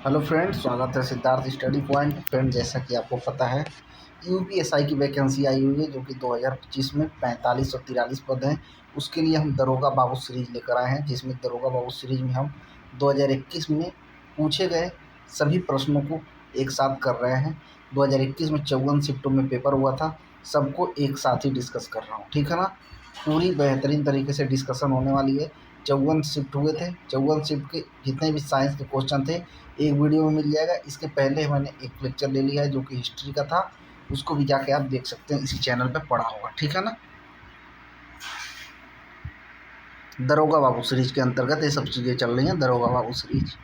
Hello friends, स्वागत है Siddharth study point. Friend, जैसा कि आपको पता है यूपीएसआई की वैकेंसी आई हुई है जो कि 2025 में 45 और 43 पद हैं। उसके लिए हम दरोगा बाबू सीरीज लेकर आए हैं, जिसमें दरोगा बाबू सीरीज में हम 2021 में पूछे गए सभी प्रश्नों को एक साथ कर रहे हैं। 2021 में 54 शिफ्टों में पेपर हुआ था, सबको एक साथ ही डिस्कस कर रहा हूँ, ठीक है ना। पूरी बेहतरीन तरीके से डिस्कशन होने वाली है। 54 शिफ्ट हुए थे, 54 शिफ्ट के जितने भी साइंस के क्वेश्चन थे एक वीडियो में मिल जाएगा। इसके पहले मैंने एक लेक्चर ले लिया है जो कि हिस्ट्री का था, उसको भी जाके आप देख सकते हैं, इसी चैनल पे पढ़ा होगा, ठीक है ना। दरोगा बाबू सीरीज के अंतर्गत ये सब चीज़ें चल रही हैं। दरोगा बाबू सीरीज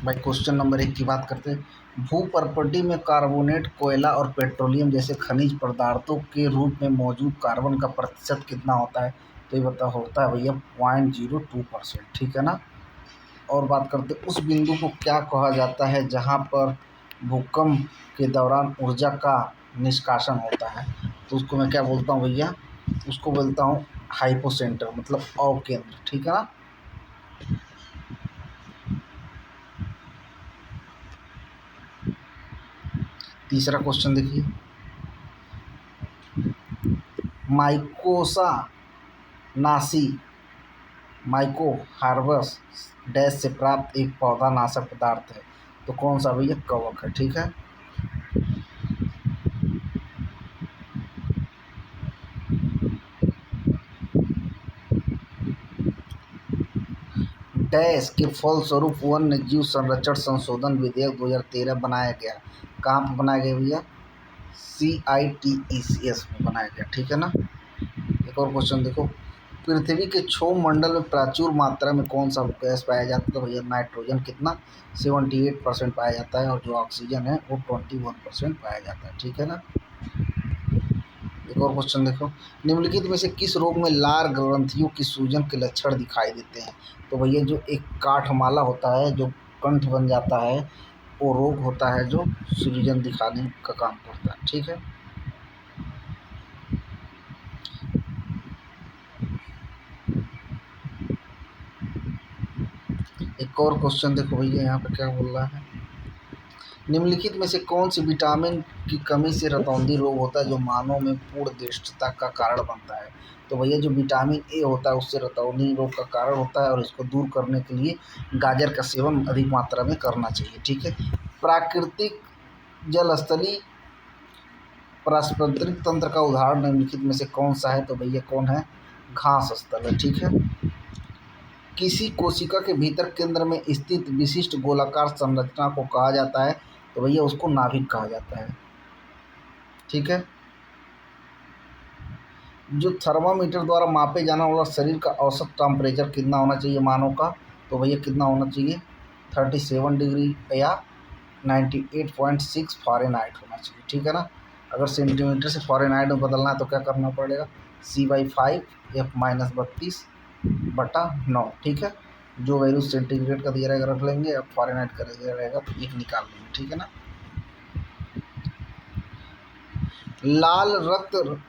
भाई, क्वेश्चन नंबर 1 की बात करते हैं। भू प्रॉपर्टी में कार्बोनेट, कोयला और पेट्रोलियम जैसे खनिज पदार्थों के रूप में मौजूद कार्बन का प्रतिशत कितना होता है? तो ये होता है भैया 0.02%, ठीक है ना। और बात करते हैं उस बिंदु को क्या कहा जाता है जहाँ पर भूकंप के दौरान ऊर्जा का निष्कासन होता है? तो उसको मैं क्या बोलता हूँ भैया, उसको बोलता हूँ हाइपोसेंटर, मतलब अवकेंद्र, ठीक है ना। तीसरा क्वेश्चन देखिए, माइकोसा नासी माइको हार्बस डैश से प्राप्त एक पौधा नाशक पदार्थ है। तो कौन सा भैया? कवक है, ठीक है। डैश के फलस्वरूप वन्य जीव संरक्षण संशोधन विधेयक 2013 बनाया गया। कहाँ पर बनाया गया भैया? CITES में बनाया गया, ठीक है ना। एक और क्वेश्चन देखो, पृथ्वी के क्षोभ मंडल में प्रचुर मात्रा में कौन सा गैस पाया जाता है? तो भैया नाइट्रोजन कितना 78% पाया जाता है, और जो ऑक्सीजन है वो 21% पाया जाता है, ठीक है ना। एक और क्वेश्चन देखो, निम्नलिखित में से किस रोग में लार ग्रंथियों की सूजन के लक्षण दिखाई देते हैं? तो भैया जो एक काठमाला होता है, जो कंठ बन जाता है, वो रोग होता है जो सूजन दिखाने का काम करता है, ठीक है। एक और क्वेश्चन देखो भैया, यहाँ पे क्या बोल रहा है, निम्नलिखित में से कौन सी विटामिन की कमी से रतौंधी रोग होता है जो मानव में पूर्ण दृष्टता का कारण बनता है? तो भैया जो विटामिन ए होता है उससे रतौंधी रोग का कारण होता है, और इसको दूर करने के लिए गाजर का सेवन अधिक मात्रा में करना चाहिए, ठीक है। प्राकृतिक जल स्थली पारस्परिक तंत्र का उदाहरण निम्नलिखित में से कौन सा है? तो भैया कौन है? घास स्थल है, ठीक है। किसी कोशिका के भीतर केंद्र में स्थित विशिष्ट गोलाकार संरचना को कहा जाता है? तो भैया उसको नाभिक कहा जाता है, ठीक है। जो थर्मामीटर द्वारा मापे जाने वाला शरीर का औसत टेम्परेचर कितना होना चाहिए मानव का? तो भैया कितना होना चाहिए? 37 डिग्री या 98.6 फ़ारेनहाइट होना चाहिए, ठीक है ना। अगर सेंटीमीटर से फ़ारेनहाइट में बदलना है तो क्या करना पड़ेगा? C/5 F-32/9, ठीक है। जो वैल्यू सेंटीग्रेड का दिया रहेगा रख लेंगे, अब फ़ारेनहाइट का दिया रहेगा तो एक निकाल लेंगे, ठीक है ना। लाल रक्त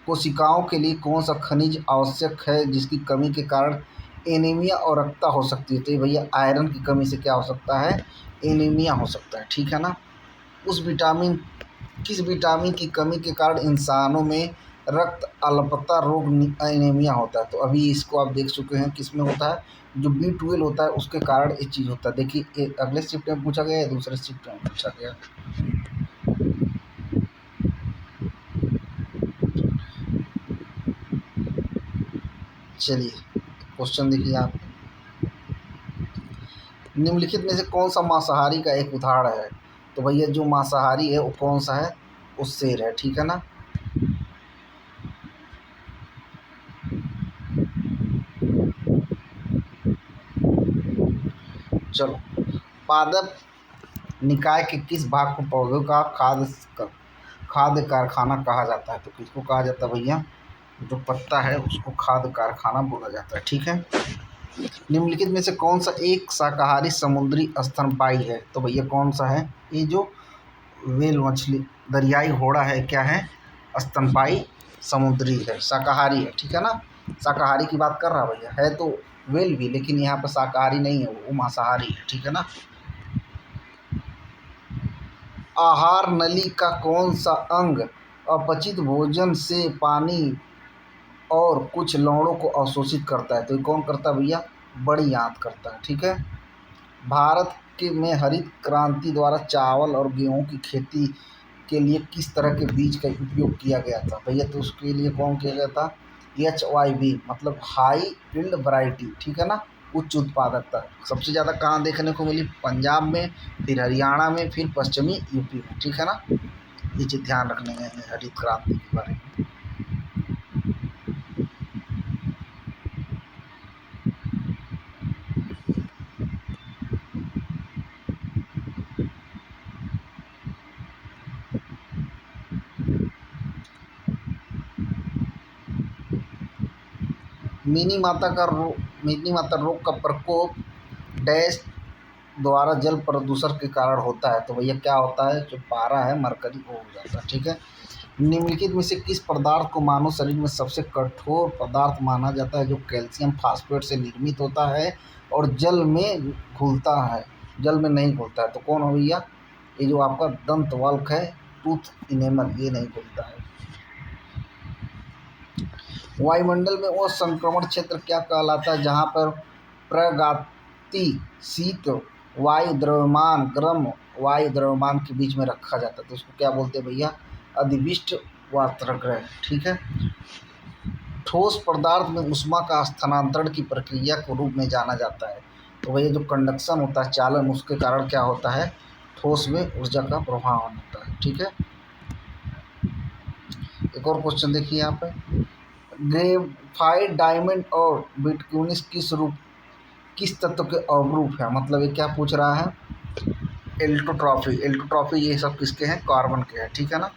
कोशिकाओं के लिए कौन सा खनिज आवश्यक है जिसकी कमी के कारण एनीमिया और रक्तता हो सकती है? तो ये भैया आयरन की कमी से क्या हो सकता है? एनीमिया हो सकता है, ठीक है ना। किस विटामिन की कमी के कारण इंसानों में रक्त अल्पता रोग एनीमिया होता है? तो अभी इसको आप देख चुके हैं, किस में होता है? जो B12 होता है उसके कारण ये चीज़ होता है। देखिए अगले शिफ्ट में पूछा गया है, दूसरे शिफ्ट में पूछा गया। चलिए क्वेश्चन देखिए आप, निम्नलिखित में से कौन सा मांसाहारी का एक उदाहरण है? तो भैया जो मांसाहारी है वो कौन सा है? वो शेर है, ठीक है ना। चलो, पादप निकाय के किस भाग को पौधों का खाद्य कारखाना कहा जाता है? तो किसको कहा जाता है भैया? जो पत्ता है उसको खाद्य कारखाना बोला जाता है, ठीक है। निम्नलिखित में से कौन सा एक शाकाहारी समुद्री स्तनपायी है? तो भैया कौन सा है? ये जो व्हेल मछली दरियाई घोड़ा है, क्या है? स्तनपायी समुद्री है, शाकाहारी है, ठीक है ना। शाकाहारी की बात कर रहा भैया, है तो वेल भी, लेकिन यहाँ पर शाकाहारी नहीं है, वो मांसाहारी है, ठीक है ना। आहार नली का कौन सा अंग अपचित भोजन से पानी और कुछ लवणों को अवशोषित करता है? तो ये कौन करता है भैया? बड़ी आंत करता है, ठीक है। भारत के में हरित क्रांति द्वारा चावल और गेहूं की खेती के लिए किस तरह के बीज का उपयोग किया गया था भैया? तो उसके लिए कौन किया गया था? HYV, मतलब हाई यील्ड वैरायटी, ठीक है ना, उच्च उत्पादकता। सबसे ज़्यादा कहाँ देखने को मिली? पंजाब में, फिर हरियाणा में, फिर पश्चिमी यूपी में, ठीक है ना। ये चीज़ ध्यान रखने हैं हरित क्रांति के बारे में। मिनी माता रोग का प्रकोप डैश द्वारा जल प्रदूषण के कारण होता है? तो भैया क्या होता है? जो पारा है मरकरी वो हो जाता है, ठीक है। निम्नलिखित में से किस पदार्थ को मानव शरीर में सबसे कठोर पदार्थ माना जाता है, जो कैल्शियम फास्फेट से निर्मित होता है और जल में घुलता है, जल में नहीं घुलता है? तो कौन हो भैया? ये जो आपका दंत वल्क है, टूथ इनेमल, ये नहीं घुलता है। वायुमंडल में वो संक्रमण क्षेत्र क्या कहलाता है जहाँ पर प्रगतिशीत वायु द्रव्यमान गर्म वायु द्रव्यमान के बीच में रखा जाता है? तो उसको क्या बोलते हैं भैया? अधिविष्ट वातरगृह, ठीक है। ठोस पदार्थ में ऊष्मा का स्थानांतरण की प्रक्रिया के रूप में जाना जाता है? तो भैया जो कंडक्शन होता है, चालन, उसके कारण क्या होता है? ठोस में ऊर्जा का प्रवाहन होता है, ठीक है। एक और क्वेश्चन देखिए यहाँ पे, ग्रेफाइट डायमंड और बिटकॉइंस किस तत्व के अवरूप है? मतलब ये क्या पूछ रहा है? एल्टोट्रॉफी ये सब किसके हैं? कार्बन के हैं, ठीक है ना।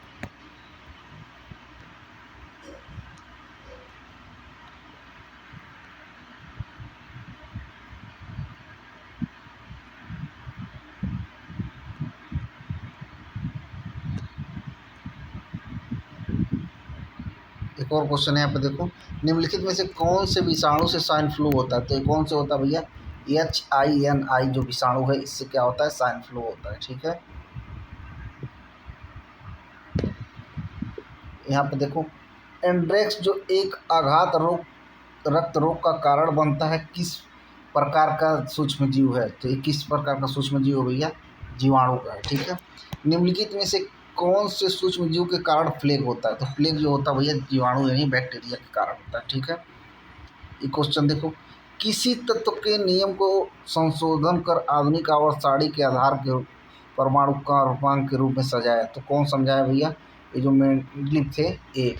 एक और क्वेश्चन है यहाँ पे देखो, निम्नलिखित में से कौन से विषाणु से स्वाइन फ्लू होता है? तो ये कौन से होता है भैया? HINI जो विषाणु है, इससे क्या होता है? स्वाइन फ्लू होता है, ठीक है। यहाँ पे देखो, एंड्रेक्स जो एक आघात रोग रक्त रोग का कारण बनता है, किस प्रकार का सूक्ष्म जीव है? तो ये किस प्रकार का सूक्ष्म जीव है भैया? जीवाणु का है, ठीक है। निम्नलिखित में से कौन से सूक्ष्म जीव के कारण प्लेग होता है? तो प्लेग जो होता है भैया, जीवाणु यानी बैक्टीरिया के कारण होता है, ठीक है। ये क्वेश्चन देखो, किसी तत्व के नियम को संशोधन कर आधुनिक आवर्त सारणी के आधार के परमाणु का रूपांक के रूप में सजाया? तो कौन समझाया भैया? ये जो मेंडलीव थे ये।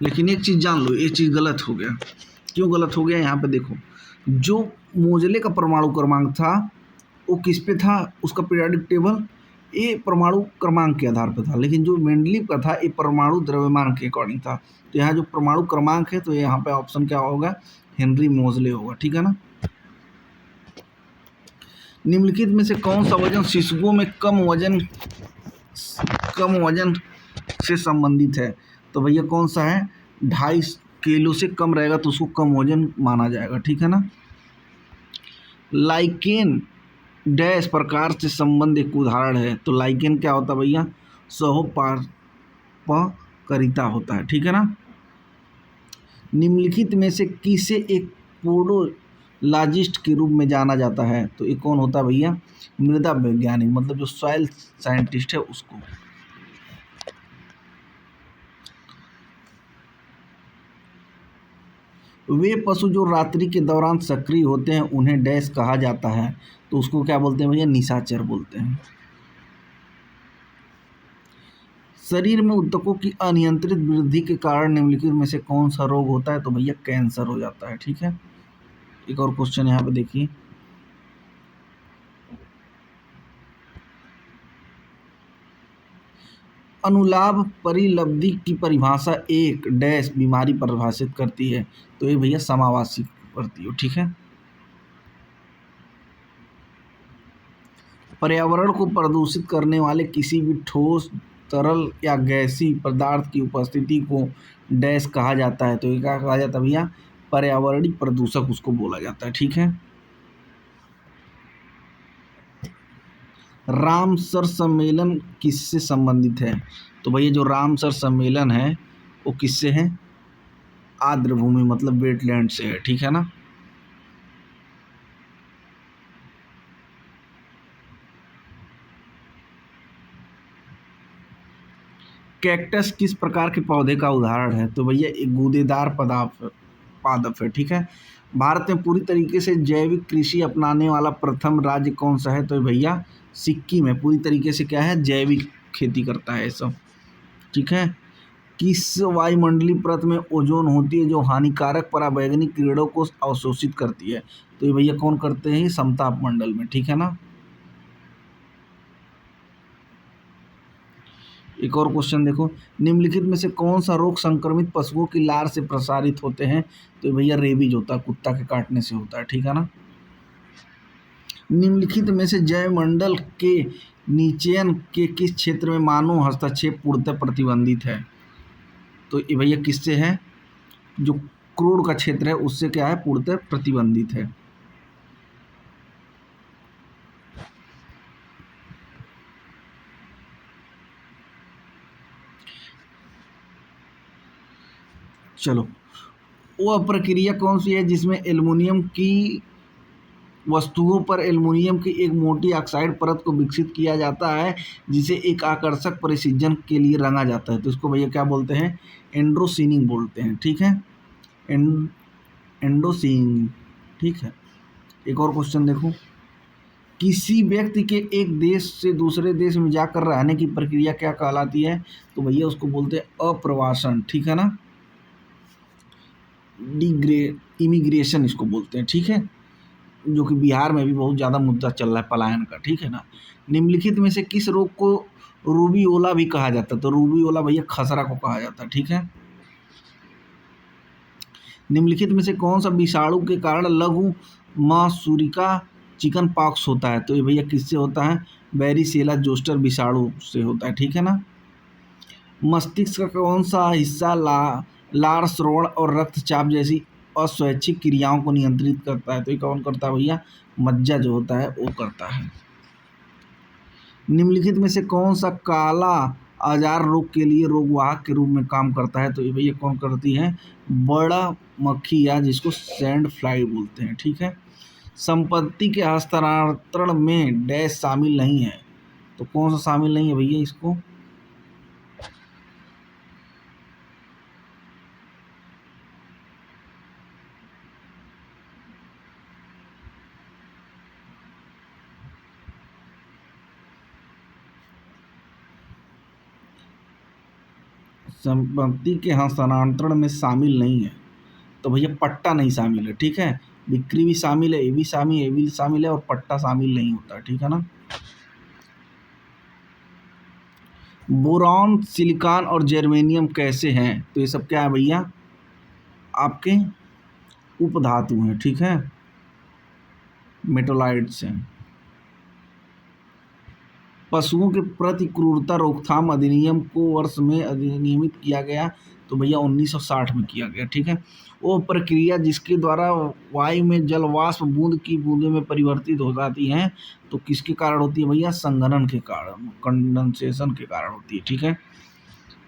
लेकिन एक चीज़ जान लो, ये चीज़ गलत हो गया। क्यों गलत हो गया? यहाँ पे देखो, जो मोजले का परमाणु क्रमांक था वो किस पे था? उसका पीरियोडिक टेबल ये परमाणु क्रमांक के आधार पर था, लेकिन जो मेंडलीव का था ये परमाणु द्रव्यमान के अकॉर्डिंग था। तो यहाँ जो परमाणु क्रमांक है, तो यहाँ पे ऑप्शन क्या होगा? हेनरी मोजले होगा, ठीक है ना। निम्नलिखित में से कौन सा वजन शिशुओं में कम वजन से संबंधित है? तो भैया कौन सा है? 2.5 किलो से कम रहेगा तो उसको कम वजन माना जाएगा, ठीक है ना। लाइकेन डैश प्रकार से संबंध एक उदाहरण है? तो लाइकेन क्या होता है भैया? सहोपकारिता होता है, ठीक है ना। निम्नलिखित में से किसे एक पोडोलॉजिस्ट के रूप में जाना जाता है? तो ये कौन होता है भैया? मृदा वैज्ञानिक, मतलब जो सॉइल साइंटिस्ट है उसको। वे पशु जो रात्रि के दौरान सक्रिय होते हैं उन्हें डैश कहा जाता है? तो उसको क्या बोलते हैं भैया? निशाचर बोलते हैं। शरीर में ऊतकों की अनियंत्रित वृद्धि के कारण निम्नलिखित में से कौन सा रोग होता है? तो भैया कैंसर हो जाता है, ठीक है। एक और क्वेश्चन यहाँ पे देखिए, अनुलाभ परिलब्धि की परिभाषा एक डैश बीमारी परिभाषित करती है? तो ये भैया समावासी करती हो, ठीक है। पर्यावरण को प्रदूषित करने वाले किसी भी ठोस तरल या गैसीय पदार्थ की उपस्थिति को डैश कहा जाता है, तो ये क्या कहा जाता है भैया, पर्यावरणीय प्रदूषक उसको बोला जाता है। ठीक है। रामसर सम्मेलन किससे संबंधित है, तो भैया जो रामसर सम्मेलन है वो किससे है, आर्द्रभूमि मतलब वेटलैंड से है। ठीक है ना। कैक्टस किस प्रकार के पौधे का उदाहरण है, तो भैया एक गूदेदार पादप है। ठीक है। भारत में पूरी तरीके से जैविक कृषि अपनाने वाला प्रथम राज्य कौन सा है, तो भैया सिक्किम है। पूरी तरीके से क्या है, जैविक खेती करता है सब। ठीक है। किस वायुमंडलीय परत में ओजोन होती है जो हानिकारक पराबैंगनी किरणों को अवशोषित करती है, तो ये भैया कौन करते हैं, समताप मंडल में। ठीक है ना। एक और क्वेश्चन देखो, निम्नलिखित में से कौन सा रोग संक्रमित पशुओं की लार से प्रसारित होते हैं, तो भैया रेबीज होता है, कुत्ता के काटने से होता है। ठीक है ना। निम्नलिखित में से जैवमंडल के निचयन के किस क्षेत्र में मानव हस्तक्षेप पूर्णतः प्रतिबंधित है, तो ये भैया किससे है, जो क्रोड का क्षेत्र है उससे क्या है, पूर्णतः प्रतिबंधित है। चलो, वह प्रक्रिया कौन सी है जिसमें एल्युमिनियम की वस्तुओं पर एल्युमिनियम की एक मोटी ऑक्साइड परत को विकसित किया जाता है जिसे एक आकर्षक परिसीजन के लिए रंगा जाता है, तो इसको भैया क्या बोलते हैं, एंड्रोसीनिंग बोलते हैं। ठीक है। एंडोसीनिंग। ठीक है। एक और क्वेश्चन देखो, किसी व्यक्ति के एक देश से दूसरे देश में जाकर रहने की प्रक्रिया क्या कहलाती है, तो भैया उसको बोलते हैं अप्रवासन। ठीक है ना। इमिग्रेशन इसको बोलते हैं। ठीक है। जो कि बिहार में भी बहुत ज़्यादा मुद्दा चल रहा है पलायन का। ठीक है ना। निम्नलिखित में से किस रोग को रूबीओला भी कहा जाता है, तो रूबीओला भैया खसरा को कहा जाता है। ठीक है। निम्नलिखित में से कौन सा विषाणु के कारण लघु मासूरिका चिकन पॉक्स होता है, तो ये भैया किससे होता है, बैरिसेला जोस्टर विषाणु से होता है। ठीक है ना। मस्तिष्क का कौन सा हिस्सा लार, श्रवण और रक्तचाप जैसी अस्वैच्छिक क्रियाओं को नियंत्रित करता है, तो ये कौन करता है भैया, मज्जा जो होता है वो करता है। निम्नलिखित में से कौन सा काला आजार रोग के लिए रोगवाहक के रूप में काम करता है, तो ये भैया कौन करती है, बड़ा मक्खी या जिसको सैंड फ्लाई बोलते हैं। ठीक है। संपत्ति के हस्तांतरण में डैश शामिल नहीं है, तो कौन सा शामिल नहीं है भैया, इसको संपत्ति के हस्तांतरण में शामिल नहीं है, तो भैया पट्टा नहीं शामिल है। ठीक है। बिक्री भी शामिल है, ये भी शामिल है और पट्टा शामिल नहीं होता। ठीक है ना। बोरॉन, सिलिकॉन और जर्मेनियम कैसे हैं, तो ये सब क्या है भैया, आपके उपधातु हैं। ठीक है। मेटोलाइट्स हैं। पशुओं के प्रति क्रूरता रोकथाम अधिनियम को वर्ष में अधिनियमित किया गया, तो भैया 1960 में किया गया। ठीक है। वो प्रक्रिया जिसके द्वारा वायु में जल वाष्प बूंद की बूंदे में परिवर्तित हो जाती हैं, तो किसके कारण होती है भैया, संघनन के कारण, कंडेंसेशन के कारण होती है। ठीक है।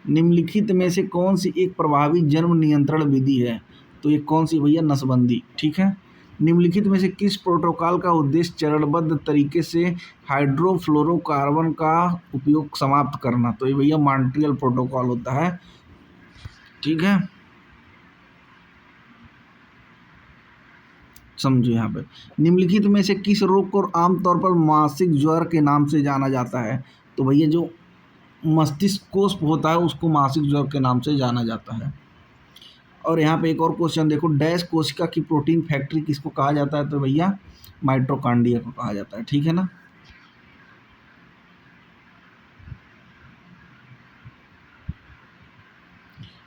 निम्नलिखित में से कौन सी एक प्रभावी जन्म नियंत्रण विधि है, तो ये कौन सी भैया, नसबंदी। ठीक है। निम्नलिखित में से किस प्रोटोकॉल का उद्देश्य चरणबद्ध तरीके से हाइड्रोफ्लोरोकार्बन का उपयोग समाप्त करना, तो ये भैया मॉन्ट्रियल प्रोटोकॉल होता है। ठीक है। समझो यहाँ पे, निम्नलिखित में से किस रोग को आमतौर पर मासिक ज्वर के नाम से जाना जाता है, तो भैया जो मस्तिष्क कोष होता है उसको मासिक ज्वर के नाम से जाना जाता है। और यहाँ पे एक और क्वेश्चन देखो, डैश कोशिका की प्रोटीन फैक्ट्री किसको कहा जाता है, तो भैया माइटोकॉन्ड्रिया को कहा जाता है। ठीक है ना।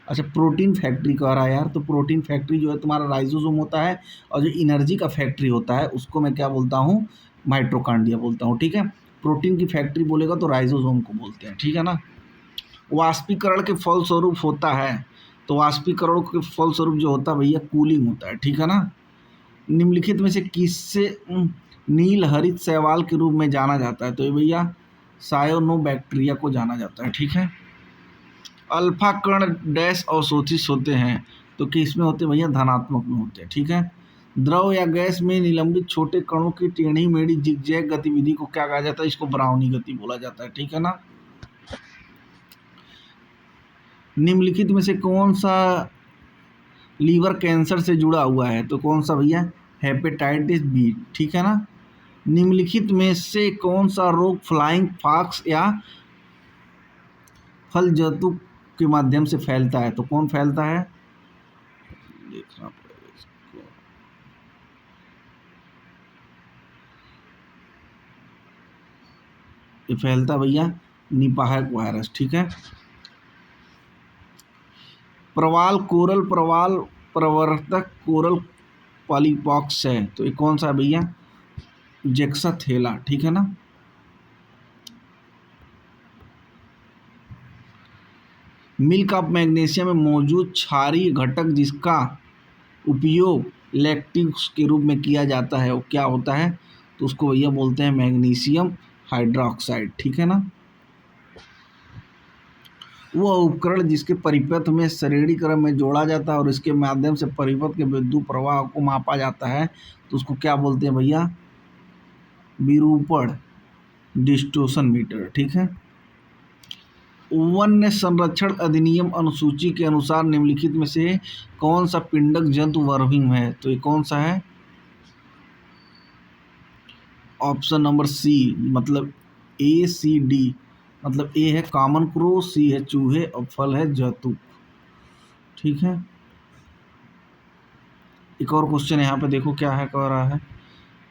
अच्छा, प्रोटीन फैक्ट्री कह रहा है यार, तो प्रोटीन फैक्ट्री जो है तुम्हारा राइजोसोम होता है, और जो एनर्जी का फैक्ट्री होता है उसको मैं क्या बोलता हूँ, माइटोकॉन्ड्रिया बोलता हूँ। ठीक है। प्रोटीन की फैक्ट्री बोलेगा तो राइजोसोम को बोलते हैं। ठीक है ना। वाष्पीकरण के फलस्वरूप होता है, तो वाष्पीकरण के फलस्वरूप जो होता है भैया कूलिंग होता है, ठीक है ना। निम्नलिखित में से किससे नील हरित शैवाल के रूप में जाना जाता है, तो ये भैया सायोनोबैक्टीरिया को जाना जाता है, ठीक है। अल्फा कण डैश अवशोषित होते हैं, तो किस में होते हैं भैया, धनात्मक में होते हैं, ठीक है। द्रव या गैस में निलंबित छोटे कणों की टेढ़ी मेढ़ी जिगजैग गतिविधि को क्या कहा जाता है, इसको ब्राउनी गति बोला जाता है, ठीक है ना। निम्नलिखित में से कौन सा लीवर कैंसर से जुड़ा हुआ है, तो कौन सा भैया, हेपेटाइटिस बी, ठीक है ना। निम्नलिखित में से कौन सा रोग फ्लाइंग फॉक्स या फल जंतु के माध्यम से फैलता है, तो कौन फैलता है, देखना पड़ेगा इसको। ये फैलता भैया निपाहक वायरस, ठीक है। प्रवाल कोरल प्रवाल प्रवर्तक कोरल पॉलीपॉक्स है, तो ये कौन सा भैया, जेक्साथेला, ठीक है ना। मिल्क ऑफ मैग्नीशियम में मौजूद क्षारीय घटक जिसका उपयोग लैक्टिक्स के रूप में किया जाता है वो क्या होता है, तो उसको भैया बोलते हैं मैग्नीशियम हाइड्रोक्साइड, ठीक है ना। वह उपकरण जिसके परिपथ में श्रेणी क्रम में जोड़ा जाता है और इसके माध्यम से परिपथ के विद्युत प्रवाह को मापा जाता है, तो उसको क्या बोलते हैं भैया, विरूपण डिस्टोर्शन मीटर, ठीक है। वन्य संरक्षण अधिनियम अनुसूची के अनुसार निम्नलिखित में से कौन सा पिंडक जंतु वर्मिंग है, तो ये कौन सा है, ऑप्शन नंबर सी, मतलब ACD, मतलब ए है कॉमन क्रो, सी है चूहे और फल है जैतून, ठीक है। एक और क्वेश्चन यहाँ पे देखो क्या है, कह रहा है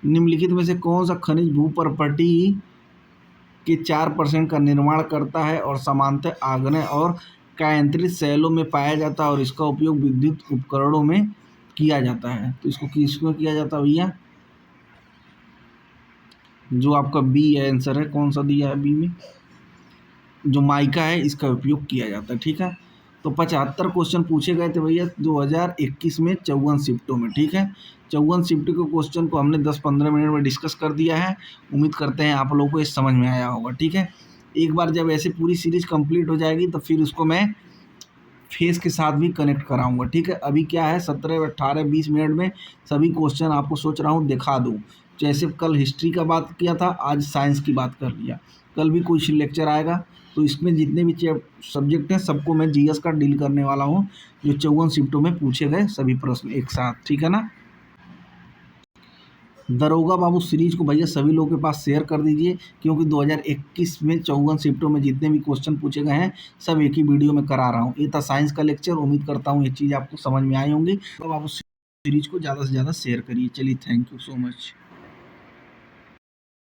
निम्नलिखित में से कौन सा खनिज भूपर्पटी के 4% का निर्माण करता है और समांतर आग्नेय और कायांतरित शैलों में पाया जाता है और इसका उपयोग विद्युत उपकरणों में किया जाता है, तो इसको किसमें किया जाता है भैया, जो आपका बी आंसर है, कौन सा दिया है बी में, जो माइका है इसका उपयोग किया जाता है, ठीक है। तो 75 क्वेश्चन पूछे गए थे भैया 2021 में 54 शिफ्टों में, ठीक है। 54 शिफ्ट के क्वेश्चन को हमने 10-15 मिनट में डिस्कस कर दिया है। उम्मीद करते हैं आप लोगों को ये समझ में आया होगा, ठीक है। एक बार जब ऐसे पूरी सीरीज कंप्लीट हो जाएगी तो फिर उसको मैं फेस के साथ भी कनेक्ट कराऊंगा, ठीक है। अभी क्या है 17, 18, 20 मिनट में सभी क्वेश्चन आपको सोच रहा हूँ दिखा दूँ। जैसे कल हिस्ट्री का बात किया था, आज साइंस की बात कर लिया, कल भी कुछ लेक्चर आएगा, तो इसमें जितने भी सब्जेक्ट हैं सबको मैं GS का डील करने वाला हूँ, जो 54 शिफ्टों में पूछे गए सभी प्रश्न एक साथ, ठीक है ना। दरोगा बाबू सीरीज को भैया सभी लोगों के पास शेयर कर दीजिए, क्योंकि 2021 में 54 शिफ्टों में जितने भी क्वेश्चन पूछे गए हैं सब एक ही वीडियो में करा रहा हूँ। ये था साइंस का लेक्चर, उम्मीद करता हूँ ये चीज़ आपको समझ में आई होंगी। तो बाबू सीरीज को ज़्यादा से ज़्यादा शेयर करिए। चलिए, थैंक यू सो मच।